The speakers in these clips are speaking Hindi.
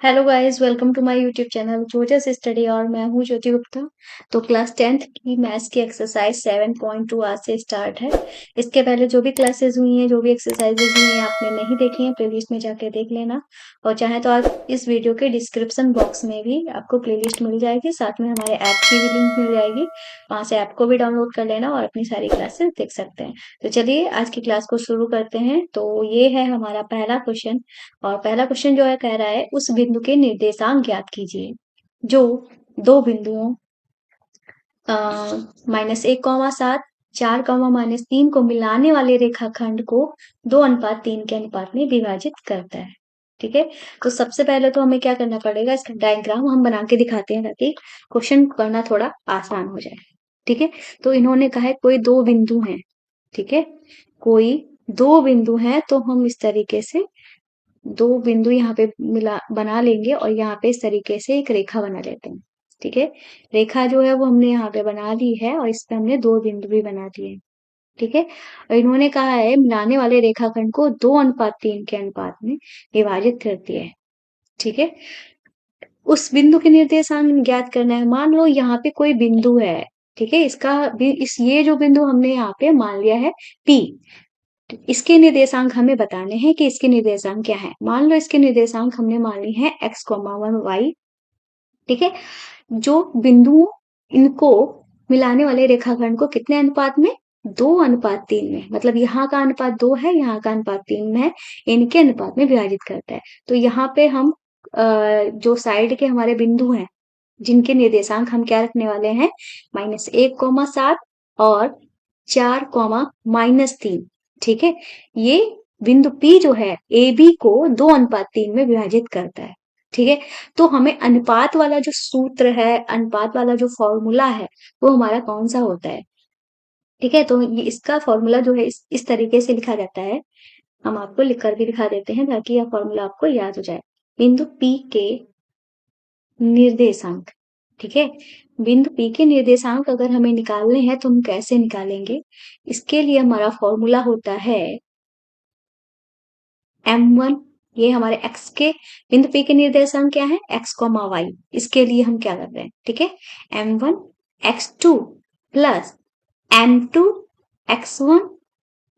Hello guys, welcome to my YouTube channel जोजस स्टडी और मैं हूँ ज्योति गुप्ता। तो क्लास 10th की मैथ्स की एक्सरसाइज 7.2 आज से स्टार्ट है। इसके पहले जो भी क्लासेस हुई हैं, जो भी एक्सरसाइजेज हुई हैं, आपने नहीं देखी हैं, प्लेलिस्ट में जाके देख लेना। और चाहे तो आप इस वीडियो के डिस्क्रिप्शन बॉक्स में भी आपको प्लेलिस्ट मिल जाएगी, साथ में हमारे ऐप की भी लिंक मिल जाएगी। वहां से ऐप को भी डाउनलोड कर लेना और अपनी सारी क्लासेस देख सकते हैं। तो चलिए आज की क्लास को शुरू करते हैं। तो ये है हमारा पहला क्वेश्चन। और पहला क्वेश्चन जो है कह रहा है उस बिंदु के निर्देशांक ज्ञात कीजिए जो दो बिंदुओं -1, 4, -3 को मिलाने वाले रेखाखंड को 2:3 के अनुपात में विभाजित करता है। ठीक है। तो सबसे पहले तो हमें क्या करना पड़ेगा, इसका डायग्राम हम बना के दिखाते हैं ताकि क्वेश्चन करना थोड़ा आसान हो जाए। ठीक है। तो इन्होंने कहा है कोई दो बिंदु हैं। ठीक है। कोई दो बिंदु हैं तो हम इस तरीके से दो बिंदु यहाँ पे मिला बना लेंगे और यहाँ पे इस तरीके से एक रेखा बना लेते हैं। ठीक है। रेखा जो है वो हमने यहाँ पे बना ली है और इस पे हमने दो बिंदु भी बना दिए हैं। ठीक है। और इन्होंने कहा है मिलाने वाले रेखाखंड को 2:3 के अनुपात में विभाजित कर दिया है। ठीक है। उस बिंदु के निर्देशांक ज्ञात करना है। मान लो यहाँ पे कोई बिंदु है। ठीक है। ये जो बिंदु हमने यहाँ पे मान लिया है P। इसके निर्देशांक हमें बताने हैं कि इसके निर्देशांक क्या है। मान लो इसके निर्देशांक हमने मान ली है x,1 y। ठीक है। जो बिंदु इनको मिलाने वाले रेखाखंड को कितने अनुपात में, 2:3 में, मतलब यहाँ का अनुपात 2 है, यहाँ का अनुपात 3 में है, इनके अनुपात में विभाजित करता है। तो यहाँ पे हम जो साइड के हमारे बिंदु हैं जिनके निर्देशांक हम क्या रखने वाले हैं, -1,7 और 4,-3। ठीक है। ये बिंदु P जो है AB को 2:3 में विभाजित करता है। ठीक है। तो हमें अनुपात वाला जो सूत्र है, अनुपात वाला जो फॉर्मूला है, वो हमारा कौन सा होता है। ठीक है। तो ये इसका फॉर्मूला जो है इस तरीके से लिखा जाता है। हम आपको लिख कर भी दिखा देते हैं ताकि यह फॉर्मूला आपको याद हो जाए। बिंदु P के निर्देशांक। ठीक है। बिंदु P के निर्देशांक अगर हमें निकालने हैं तो हम कैसे निकालेंगे, इसके लिए हमारा फॉर्मूला होता है m1। ये हमारे x के बिंदु P के निर्देशांक क्या है, x,y। इसके लिए हम क्या कर रहे हैं, ठीक है, m1 x2 plus m2 x1।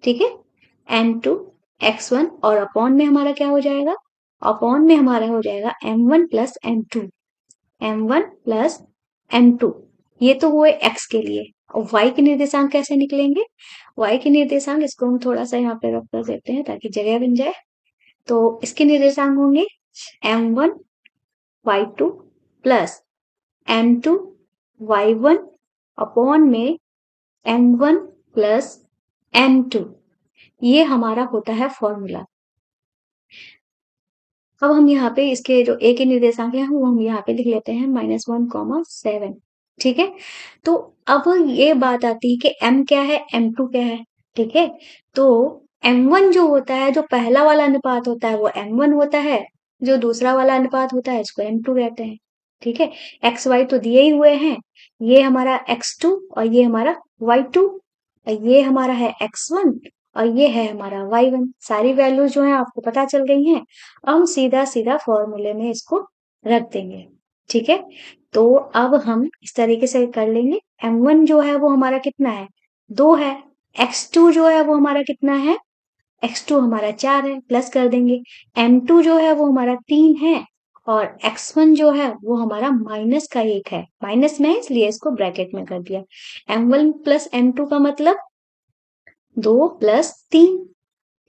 ठीक है। m2 x1 और अपॉन में हमारा क्या हो जाएगा, अपॉन में हमारा हो जाएगा m1 plus m2, m1 plus m2। ये तो हुए x के लिए। और y के निर्देशांक कैसे निकलेंगे, y के निर्देशांक इसको हम थोड़ा सा यहाँ पे रख कर देते हैं ताकि जगह बन जाए। तो इसके निर्देशांक होंगे m1 y2 plus m2 y1 upon में m1 प्लस m2। ये हमारा होता है फॉर्मूला। अब हम यहाँ पे इसके जो a के निर्देशांक है वो हम यहाँ पे लिख लेते हैं -1,7। ठीक है। तो अब ये बात आती है कि m क्या है, m2 क्या है। ठीक है। तो m1 जो होता है, जो पहला वाला अनुपात होता है वो m1 होता है, जो दूसरा वाला अनुपात होता है इसको m2 कहते हैं। ठीक है। x y तो दिए ही हुए हैं, ये हमारा x2 और ये हमारा y2, और ये हमारा है x1 और ये है हमारा y1। सारी वैल्यूज जो है आपको पता चल गई हैं। हम सीधा सीधा फॉर्मूले में इसको रख देंगे। ठीक है। तो अब हम इस तरीके से कर लेंगे। m1 जो है वो हमारा कितना है, 2 है। x2 जो है वो हमारा कितना है, x2 हमारा 4 है, प्लस कर देंगे। m2 जो है वो हमारा 3 है और x1 जो है वो हमारा माइनस का 1 है। माइनस में है इसलिए इसको ब्रैकेट में कर दिया। m1 प्लस m2 का मतलब 2 प्लस 3।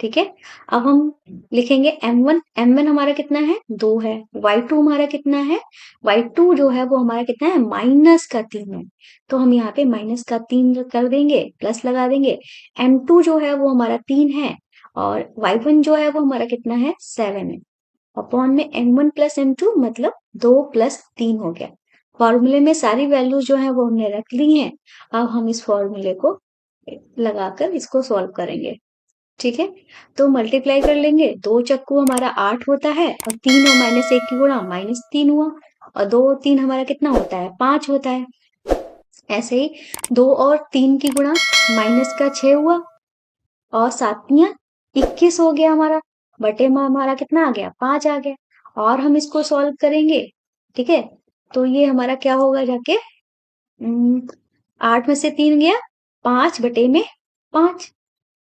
ठीक है। अब हम लिखेंगे m1 हमारा कितना है, 2 है। y2 हमारा कितना है, y2 जो है वो हमारा कितना है, -3 है। तो हम यहाँ पे -3 कर देंगे, प्लस लगा देंगे। m2 जो है वो हमारा 3 है और y1 जो है वो हमारा कितना है, 7 है। अपॉन में m1 प्लस m2 मतलब 2 प्लस 3 हो गया। फॉर्मूले में सारी वैल्यूज जो है वो हमने रख ली हैं। अब हम इस फॉर्मूले को लगाकर इसको सॉल्व करेंगे। ठीक है। तो मल्टीप्लाई कर लेंगे, 2 चक्कू हमारा 8 होता है और 3 और -1 की गुणा -3 हुआ, और 2 और 3 हमारा कितना होता है, 5 होता है। ऐसे ही 2 और 3 की गुणा -6 हुआ और 7 तियां 21 हो गया हमारा, बटे में हमारा कितना आ गया, 5 आ गया। और हम इसको सॉल्व करेंगे, ठीक है। तो ये हमारा क्या होगा जाके, 8 में से 3 गया, 5/5,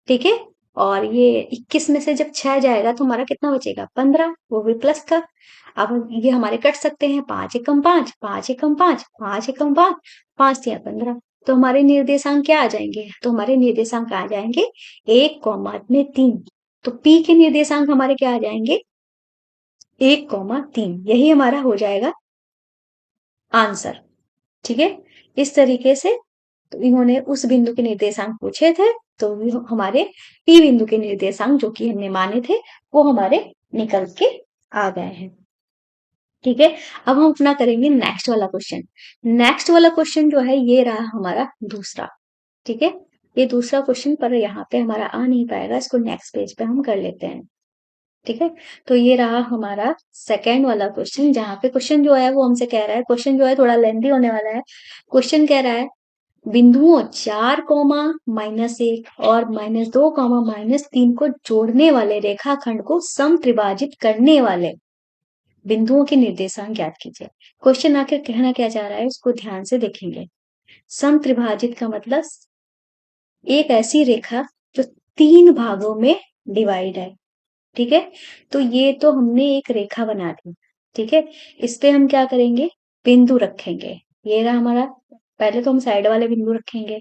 ठीक है। और ये 21 में से जब 6 जाएगा तो हमारा कितना बचेगा, 15, वो भी प्लस का। अब ये हमारे कट सकते हैं, 5 एकम 5, 5 एकम 5, 5 एकम 5, 5 या 15। तो हमारे निर्देशांक क्या आ जाएंगे, तो हमारे निर्देशांक आ जाएंगे 1,3। तो पी के निर्देशांक हमारे क्या आ जाएंगे, 1,3। यही हमारा हो जाएगा आंसर, ठीक है। इस तरीके से तो इन्होंने उस बिंदु के निर्देशांक पूछे थे, तो हमारे पी बिंदु के निर्देशांक जो कि हमने माने थे वो हमारे निकल के आ गए हैं, ठीक है। अब हम अपना करेंगे नेक्स्ट वाला क्वेश्चन। नेक्स्ट वाला क्वेश्चन जो है ये रहा हमारा दूसरा, ठीक है। ये दूसरा क्वेश्चन पर यहाँ पे हमारा आ नहीं पाएगा, इसको नेक्स्ट पेज पे हम कर लेते हैं, ठीक है। तो ये रहा हमारा सेकेंड वाला क्वेश्चन, जहाँ पे क्वेश्चन जो है वो हमसे कह रहा है, क्वेश्चन जो है थोड़ा लेंथी होने वाला है। क्वेश्चन कह रहा है बिंदुओं 4,-1 और -2,-3 को जोड़ने वाले रेखाखंड को समत्रिभाजित करने वाले बिंदुओं के निर्देशांक ज्ञात कीजिए। क्वेश्चन आखिर कहना क्या चाह रहा है उसको ध्यान से देखेंगे। समत्रिभाजित का मतलब एक ऐसी रेखा जो 3 भागों में डिवाइड है, ठीक है। तो ये तो हमने एक रेखा बना दी, ठीक है। इस पे हम क्या करेंगे, बिंदु रखेंगे। ये रहा हमारा, पहले तो हम साइड वाले बिंदु रखेंगे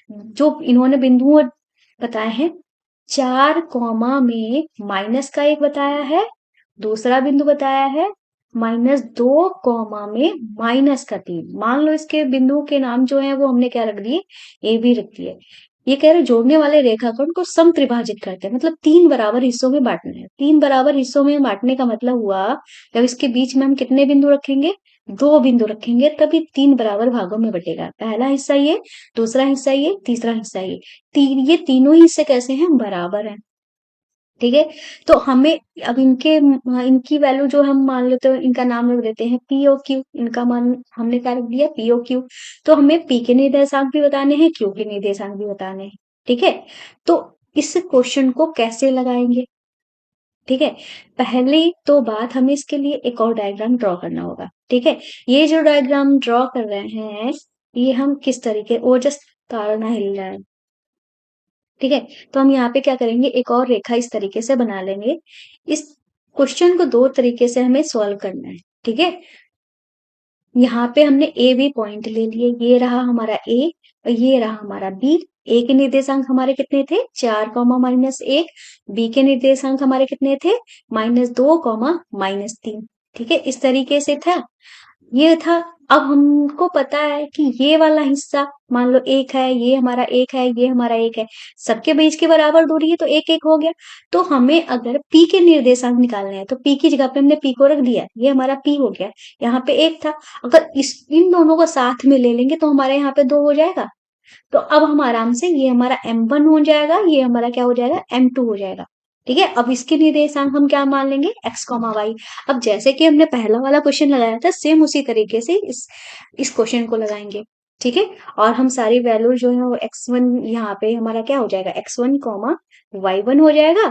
जो इन्होंने बिंदु बताए हैं। 4 कॉमा में माइनस का एक बताया है, दूसरा बिंदु बताया है -2 कॉमा में -3। मान लो इसके बिंदुओं के नाम जो है वो हमने क्या रख दिए, ए बी रख दिए। ये कह रहे जोड़ने वाले रेखाखंड को समत्रिभाजित करते हैं, मतलब 3 बराबर हिस्सों में बांटना है। 3 बराबर हिस्सों में बांटने का मतलब हुआ जब इसके बीच में हम कितने बिंदु रखेंगे, 2 बिंदु रखेंगे, तभी 3 बराबर भागों में बटेगा। पहला हिस्सा ये, दूसरा हिस्सा ये, तीसरा हिस्सा ये। ये तीनों ही हिस्से कैसे हैं, बराबर हैं, ठीक है। तो हमें अब इनकी वैल्यू जो हम मान लेते हैं, इनका नाम रख देते हैं पी और क्यू। इनका मान हमने क्या रख दिया, पी और क्यू। तो हमें पी के निर्देशांक भी बताने हैं, क्यू के निर्देशांक भी बताने हैं, ठीक है। तो इस क्वेश्चन को कैसे लगाएंगे, ठीक है। पहले तो बात, हमें इसके लिए एक और डायग्राम ड्रॉ करना होगा, ठीक है। ये जो डायग्राम ड्रॉ कर रहे हैं, ये हम किस तरीके, वो जस्ट तारा ना हिल रहा है, ठीक है। तो हम यहाँ पे क्या करेंगे, एक और रेखा इस तरीके से बना लेंगे। इस क्वेश्चन को 2 तरीके से हमें सॉल्व करना है, ठीक है। यहाँ पे हमने ए बी पॉइंट ले लिए, ये रहा हमारा ए और ये रहा हमारा बी। ए के निर्देशांक हमारे कितने थे, 4,-1। बी के निर्देशांक हमारे कितने थे, -2,-3, ठीक है। इस तरीके से था, ये था। अब हमको पता है कि ये वाला हिस्सा मान लो 1 है, ये हमारा 1 है, ये हमारा 1 है, सबके बीच के बराबर दूरी है तो 1-1 हो गया। तो हमें अगर p के निर्देशांक निकालने हैं तो p की जगह पे हमने p को रख दिया, ये हमारा p हो गया। यहाँ पे 1 था, अगर इन दोनों को साथ में ले लेंगे तो हमारे यहाँ पे 2 हो जाएगा। तो अब हम आराम से, ये हमारा M1 हो जाएगा, ये हमारा क्या हो जाएगा, M2 हो जाएगा, ठीक है। अब इसके निर्देशांक हम क्या मान लेंगे, x, y। अब जैसे कि हमने पहला वाला क्वेश्चन लगाया था, सेम उसी तरीके से इस क्वेश्चन को लगाएंगे, ठीक है। और हम सारी वैल्यू जो है वो x1, यहाँ पे हमारा क्या हो जाएगा, x1, y1 हो जाएगा,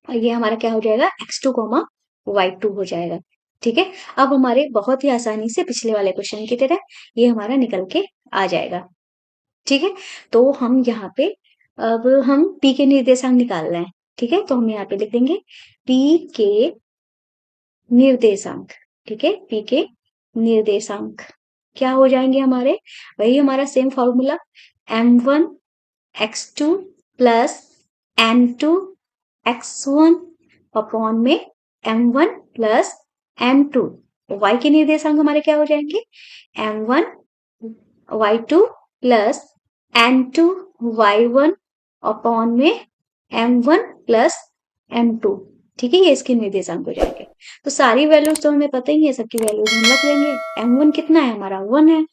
और ये हमारा क्या हो जाएगा, x2, y2 हो जाएगा, ठीक है। अब हमारे बहुत ही आसानी से पिछले वाले क्वेश्चन की तरह ये हमारा निकल के आ जाएगा, ठीक है। तो हम यहाँ पे, अब हम p के निर्देशांक निकाल रहे हैं, ठीक है। तो हम यहाँ पे लिख देंगे p के निर्देशांक, ठीक है। p के निर्देशांक क्या हो जाएंगे हमारे, वही हमारा same formula, m1 x2 plus m2 x1 upon में m1 प्लस m2। y के निर्देशांक हमारे क्या हो जाएंगे, m1 y2 plus m2 y1 upon में m1 प्लस m2, ठीक है। ये इसके निर्देशांक हो जाएंगे। तो सारी वैल्यूज तो हमें पता ही है, सबकी वैल्यूज हम रख लेंगे। m1 कितना है हमारा, 1 है।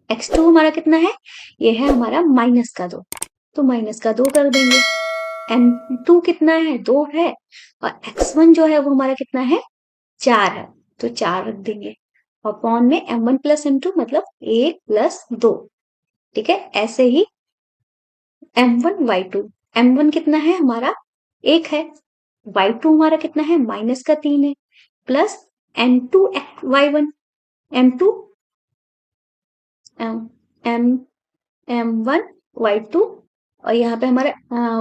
x2 हमारा कितना है, ये है हमारा -2, तो -2 कर देंगे। m2 कितना है, 2 है। और x1 जो है वो हमारा कितना है, 4 है, तो 4 रख देंगे। अपॉन में m1 प्लस m2 मतलब 1 प्लस 2, ठीक है। ऐसे ही m1 y2, m1 कितना है हमारा, 1 है। y2 हमारा कितना है, -3 है। Plus m2 y1, m2 m1 y2, और यहाँ पे हमारा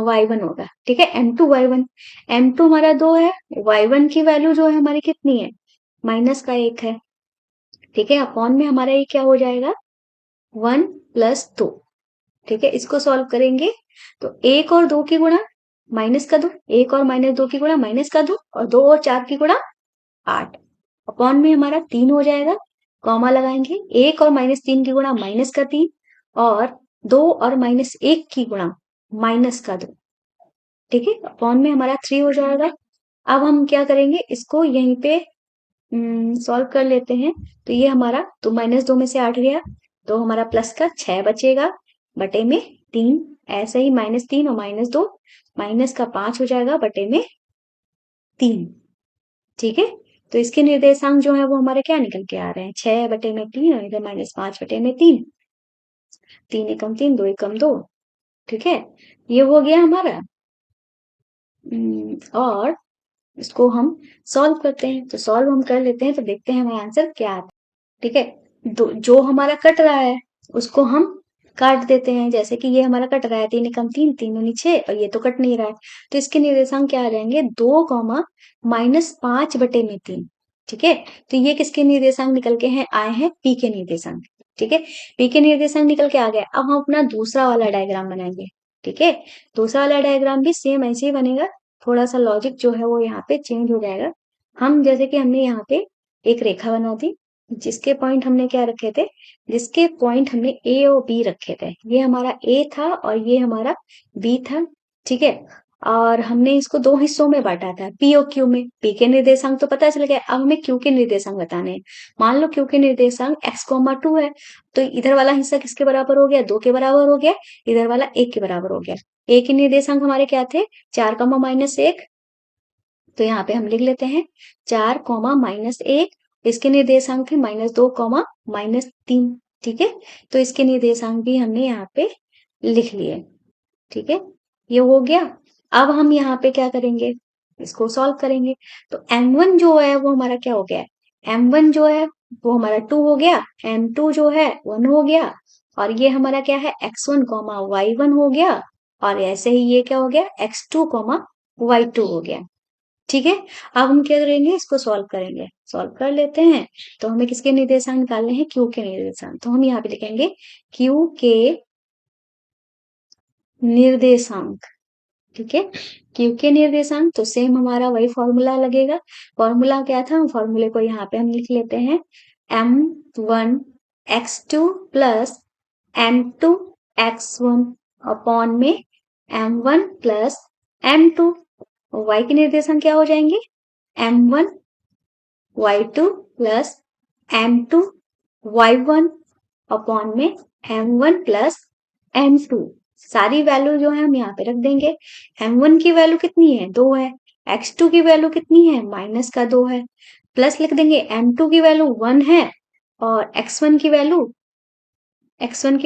y1 होगा। ठीक है, m2 y1, m2 हमारा 2 है, y1 की वैल्यू जो है हमारी कितनी है, -1 है। ठीक है, अपॉन में हमारा ये क्या हो जाएगा, 1 + 2। ठीक है, इसको सॉल्व करेंगे तो 1 और 2 की गुणा माइनस का 2, 1 और -2 की गुणा माइनस का 2, और 2 और 4 की गुणा 8, अपॉन में हमारा 3 हो जाएगा, कॉमा लगाएंगे, 1 और -3 की गुणा माइनस का 3, और 2 और -1 की गुणा माइनस का 2। ठीक है, अपॉन में हमारा 3 हो जाएगा। अब हम क्या करेंगे, इसको यहीं पे सॉल्व कर लेते हैं। तो ये हमारा, तो -2 में से 8 गया, तो हमारा प्लस का 6 बचेगा, बटे में 3, ऐसे ही -3 और -2, माइनस का 5 हो जाएगा, बटे में 3। ठीक है, तो इसके निर्देशांक जो है वो हमारे क्या निकल के आ रहे हैं, 6/3, और इधर -5/3, 3 एकम 3, 2 एकम 2। ठीक है, ये हो गया हमारा। और इसको हम सॉल्व करते हैं, तो सॉल्व हम कर लेते हैं, तो देखते हैं हमारा आंसर क्या आता है। ठीक है, जो हमारा कट रहा है उसको हम काट देते हैं, जैसे कि ये हमारा कट रहा है, 3 एकम 3, 3 दूनी 6, और ये तो कट नहीं रहा है, तो इसके निर्देशांक क्या आ जाएंगे, 2, -5/3। ठीक है, तो ये किसके निर्देशांक निकल के हैं आए हैं, पी के निर्देशांक। ठीक है, पी के निर्देशांक निकल के आ गए। अब हम अपना दूसरा वाला डायग्राम बनाएंगे। ठीक है, दूसरा वाला डायग्राम भी सेम ऐसे ही बनेगा, थोड़ा सा लॉजिक जो है वो यहाँ पे चेंज हो जाएगा। हम जैसे कि हमने यहाँ पे एक रेखा बना दी, जिसके पॉइंट हमने क्या रखे थे, जिसके पॉइंट हमने ए और बी रखे थे, ये हमारा ए था और ये हमारा बी था। ठीक है, और हमने इसको दो हिस्सों में बांटा था, पी और क्यू में। पी के निर्देशांक तो पता चल गया, अब हमें क्यू के निर्देशांक बताने हैं। मान लो क्यू के निर्देशांक x, 2 है, तो इधर वाला हिस्सा किसके बराबर हो गया, 2 के बराबर हो गया, इधर वाला 1 के बराबर हो गया। ए के निर्देशांक हमारे क्या थे, 4, -1, तो यहाँ पे हम लिख लेते हैं 4, -1। इसके निर्देशांक थे -2, -3। ठीक है, तो इसके निर्देशांक भी हमने यहाँ पे लिख लिए। ठीक है, ये हो गया। अब हम यहाँ पे क्या करेंगे, इसको सॉल्व करेंगे। तो m1 जो है वो हमारा क्या हो गया, m1 जो है वो हमारा 2 हो गया, m2 जो है 1 हो गया, और ये हमारा क्या है, x1, y1 हो गया, और ऐसे ही ये क्या हो गया, x2, y2 हो गया। ठीक है, अब हम क्या करेंगे, इसको सॉल्व करेंगे, सॉल्व कर लेते हैं। तो हमें किसके निर्देशांक निकालने हैं, क्यू के निर्देशांक। तो हम यहाँ पे लिखेंगे क्यू के निर्देशांक। ठीक है, क्यू के निर्देशांक, तो सेम हमारा वही फॉर्मूला लगेगा। फॉर्मूला क्या था, फॉर्मूले को यहाँ पे हम लिख लेते हैं, m1x2 प्लस m2x1 अपॉन में m1 प्लस m2। y के निर्देशांक क्या हो जाएंगे, m1y2 प्लस m2y1 अपॉन में m1 प्लस m2। सारी वैल्यू जो है हम यहाँ पे रख देंगे। m1 की वैल्यू कितनी है, 2 है, x2 की वैल्यू कितनी है, -2 है, प्लस लिख देंगे m2 की वैल्यू 1 है, और x1 की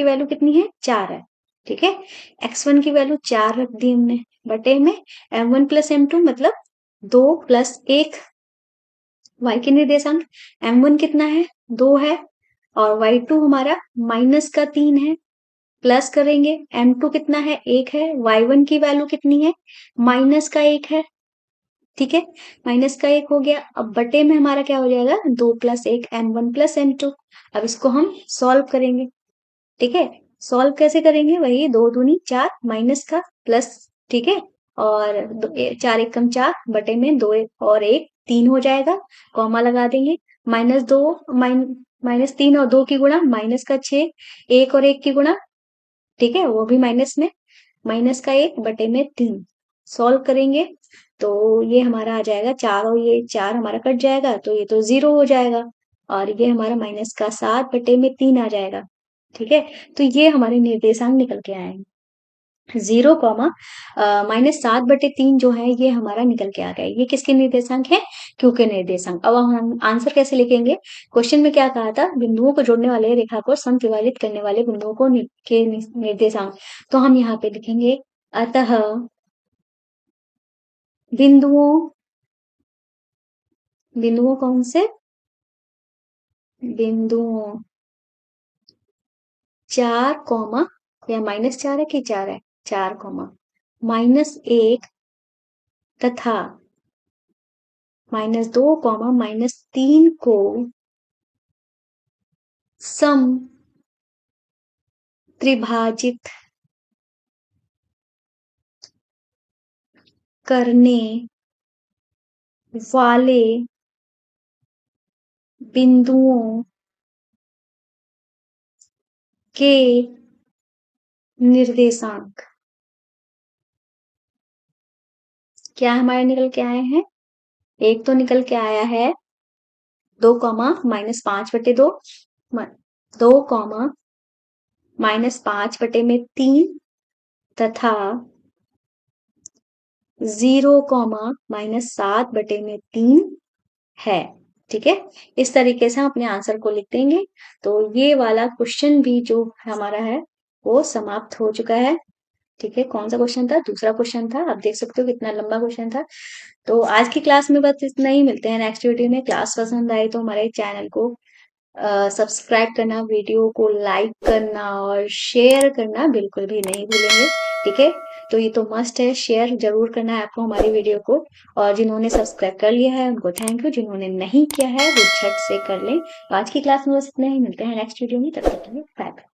वैल्यू कितनी है, 4 है। ठीक है, x1 की वैल्यू 4 रख दी हमने, बटे में m1 प्लस m2 मतलब 2 + 1। y के निर्देशांक m1 कितना है, 2 है, और y2 हमारा -3 है, प्लस करेंगे m2 कितना है, 1 है, y1 की वैल्यू कितनी है, -1 है। ठीक है, -1 हो गया। अब बटे में हमारा क्या हो जाएगा, 2 + 1 m1 + m2। अब इसको हम सॉल्व करेंगे। ठीक है, सॉल्व कैसे करेंगे, वही 2 दूनी 4, माइनस का प्लस। ठीक है, और 4 एकम 4, बटे में 2 और 1 3 हो जाएगा, कॉमा लगा देंगे, -2 -3 और 2 की गुणा माइनस का 6, 1 और 1 की गुणा, ठीक है, वो भी माइनस में, -1 बटे में 3। सॉल्व करेंगे तो ये हमारा आ जाएगा 4, और ये 4 हमारा कट जाएगा, तो ये तो 0 हो जाएगा, और ये हमारा -7 बटे में 3 आ जाएगा। ठीक है, तो ये हमारे निर्देशांक निकल के आएंगे। 0, -7/3 जो है ये हमारा निकल के आ गया। ये किसके निर्देशांक है, क्यू के निर्देशांक। अब हम आंसर कैसे लिखेंगे, क्वेश्चन में क्या कहा था, बिंदुओं को जोड़ने वाले रेखा को समद्विभाजित करने वाले बिंदुओं को के निर्देशांक। तो हम यहाँ पे लिखेंगे, अतः बिंदुओं बिंदुओं कौन से? बिंदुओं 4 कॉमा, या -4 है कि 4 है? 4 कॉमा -1 तथा -2 कॉमा -3 को सम त्रिभाजित करने वाले बिंदुओं के निर्देशांक क्या हमारे निकल के आए हैं? एक तो निकल के आया है 2 कॉमा -5/2, 2 कॉमा -5/3 तथा 0 कॉमा -7/3 है। ठीक है, इस तरीके से हम अपने आंसर को लिख देंगे। तो ये वाला क्वेश्चन भी जो हमारा है वो समाप्त हो चुका है। ठीक है, कौन सा क्वेश्चन था? दूसरा क्वेश्चन था। आप देख सकते हो कितना लंबा क्वेश्चन था। तो आज की क्लास में बस इतना ही, मिलते हैं नेक्स्ट वीडियो में। क्लास पसंद आई तो हमारे चैनल को सब्सक्राइब करना, वीडियो को लाइक करना और शेयर करना बिल्कुल भी नहीं भूलेंगे। ठीक है, तो ये तो मस्ट है, शेयर जरूर करना है आपको हमारी वीडियो को। और जिन्होंने सब्सक्राइब कर लिया है उनको थैंक यू, जिन्होंने नहीं किया है वो झट से कर लें। तो आज की क्लास में बस इतना ही, मिलते हैं नेक्स्ट वीडियो में, तब तक के लिए बाय बाय।